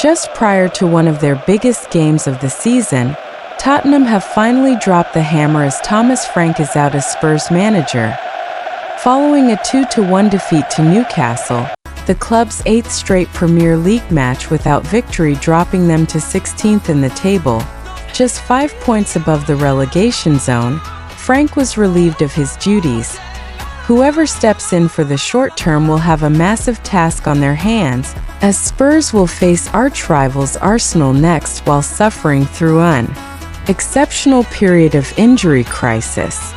Just prior to one of their biggest games of the season, Tottenham have finally dropped the hammer as Thomas Frank is out as Spurs manager. Following a 2-1 defeat to Newcastle, the club's 8th straight Premier League match without victory, dropping them to 16th in the table, just 5 points above the relegation zone, Frank was relieved of his duties. Whoever steps in for the short term will have a massive task on their hands, as Spurs will face arch-rivals Arsenal next while suffering through an exceptional period of injury crisis.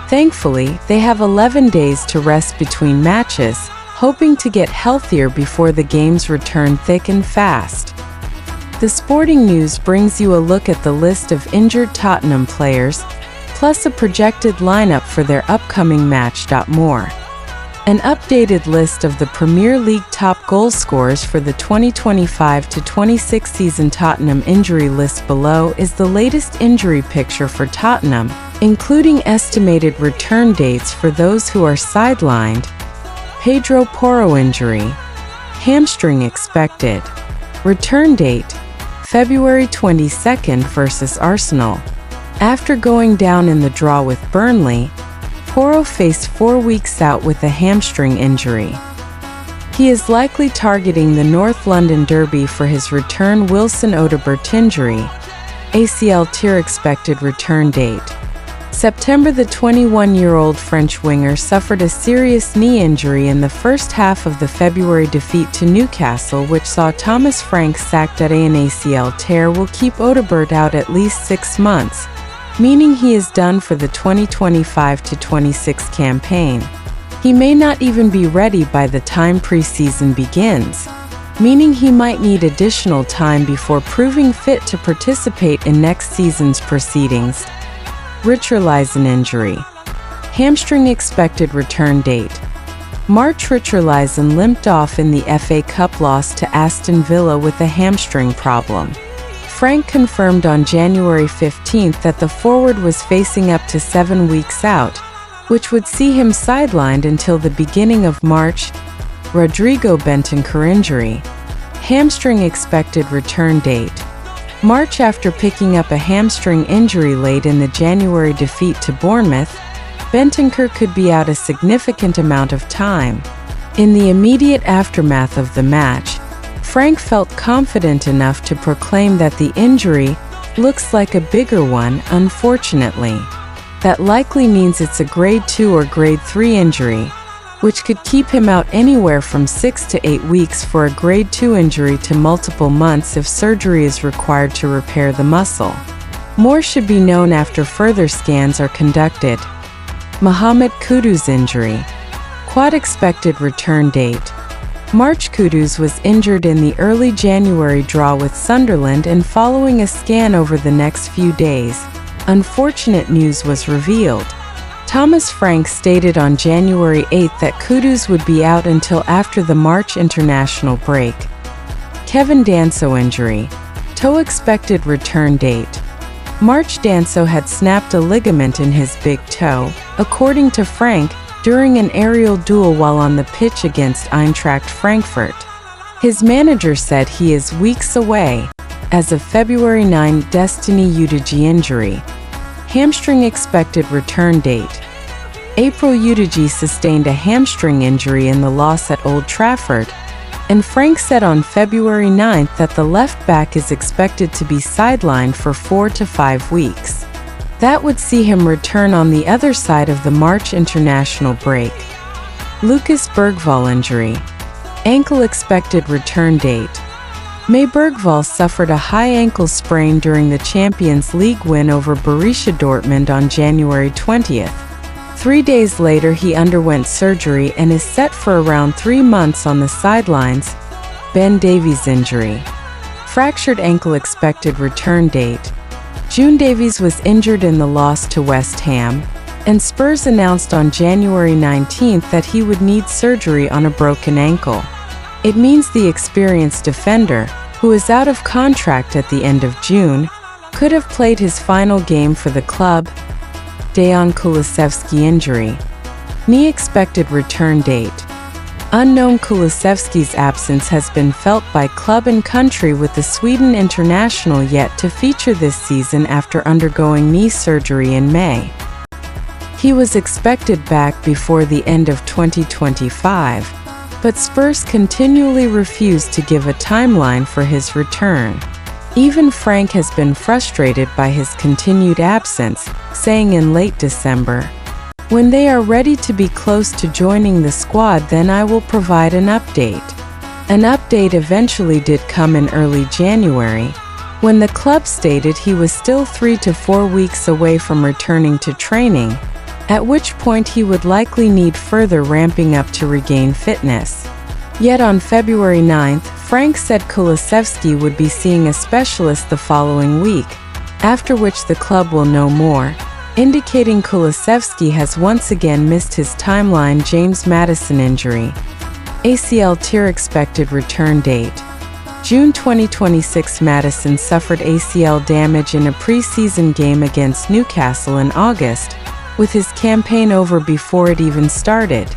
Thankfully, they have 11 days to rest between matches, hoping to get healthier before the games return thick and fast. The Sporting News brings you a look at the list of injured Tottenham players, plus a projected lineup for their upcoming match. More. An updated list of the Premier League top goal scorers for the 2025-26 season. Tottenham injury list below is the latest injury picture for Tottenham, including estimated return dates for those who are sidelined. Pedro Porro injury. Hamstring expected. Return date: February 22nd versus Arsenal. After going down in the draw with Burnley, Porro faced 4 weeks out with a hamstring injury. He is likely targeting the North London derby for his return. Wilson Odobert injury. ACL tear expected return date: September. The 21-year-old French winger suffered a serious knee injury in the first half of the February defeat to Newcastle, which saw Thomas Frank sacked. An ACL tear will keep Odobert out at least 6 months, meaning he is done for the 2025-26 campaign. He may not even be ready by the time pre-season begins, meaning he might need additional time before proving fit to participate in next season's proceedings. Richarlison injury. Hamstring expected return date: March. Richarlison limped off in the FA Cup loss to Aston Villa with a hamstring problem. Frank confirmed on January 15th that the forward was facing up to 7 weeks out, which would see him sidelined until the beginning of March. Rodrigo Bentancur injury. Hamstring expected return date: March. After picking up a hamstring injury late in the January defeat to Bournemouth, Bentancur could be out a significant amount of time. In the immediate aftermath of the match, Frank felt confident enough to proclaim that the injury looks like a bigger one. Unfortunately, that likely means it's a grade 2 or grade 3 injury, which could keep him out anywhere from 6 to 8 weeks for a grade 2 injury to multiple months if surgery is required to repair the muscle. More should be known after further scans are conducted. Mohamed Kudus injury. Quad expected return date: March. Kudus was injured in the early January draw with Sunderland, and following a scan over the next few days, unfortunate news was revealed. Thomas Frank stated on January 8 that Kudus would be out until after the March international break. Kevin Danso injury. Toe expected return date: March. Danso had snapped a ligament in his big toe, according to Frank, during an aerial duel while on the pitch against Eintracht Frankfurt. His manager said he is weeks away. As of February 9, Destiny Udogie injury. Hamstring expected return date: April. Udogie sustained a hamstring injury in the loss at Old Trafford, and Frank said on February 9 that the left back is expected to be sidelined for 4 to 5 weeks. That would see him return on the other side of the March international break. Lucas Bergvall injury. Ankle expected return date: May. Bergvall suffered a high ankle sprain during the Champions League win over Borussia Dortmund on January 20th. 3 days later he underwent surgery and is set for around 3 months on the sidelines. Ben Davies injury. Fractured ankle expected return date: June. Davies was injured in the loss to West Ham, and Spurs announced on January 19 that he would need surgery on a broken ankle. It means the experienced defender, who is out of contract at the end of June, could have played his final game for the club. Dejan Kulusevski injury. Knee expected return date: Unknown Kulusevski's absence has been felt by club and country, with the Sweden international yet to feature this season after undergoing knee surgery in May. He was expected back before the end of 2025, but Spurs continually refused to give a timeline for his return. Even Frank has been frustrated by his continued absence, saying in late December, "When they are ready to be close to joining the squad, then I will provide an update." An update eventually did come in early January, when the club stated he was still 3 to 4 weeks away from returning to training, at which point he would likely need further ramping up to regain fitness. Yet on February 9th, Frank said Kulusevski would be seeing a specialist the following week, after which the club will know more, indicating Kulusevski has once again missed his timeline James Maddison injury. ACL tear expected return date. June 2026. Maddison suffered ACL damage in a pre-season game against Newcastle in August, with his campaign over before it even started.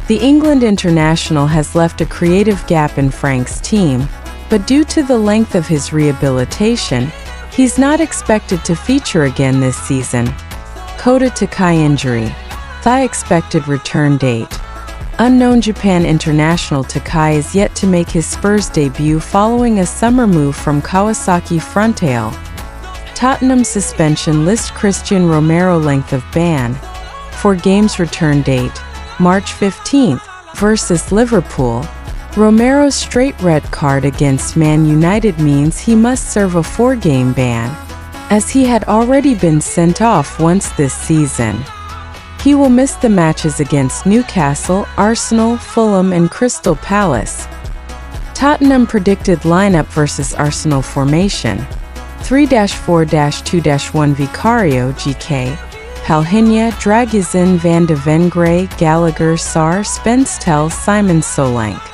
The England international has left a creative gap in Frank's team, but due to the length of his rehabilitation, he's not expected to feature again this season. Kota Takai injury. Thigh expected return date. Unknown Japan international Takai is yet to make his Spurs debut following a summer move from Kawasaki Frontale. Tottenham suspension list. Cristian Romero length of ban. 4 games return date. March 15th, versus Liverpool. Romero's straight red card against Man United means he must serve a 4-game ban, as he had already been sent off once this season. He will miss the matches against Newcastle, Arsenal, Fulham and Crystal Palace. Tottenham predicted lineup versus Arsenal formation. 3-4-2-1 Vicario GK, Palhinha, Dragusin, Van de Ven, Gray, Gallagher, Sarr, Spence, Tell, Simon, Solanke.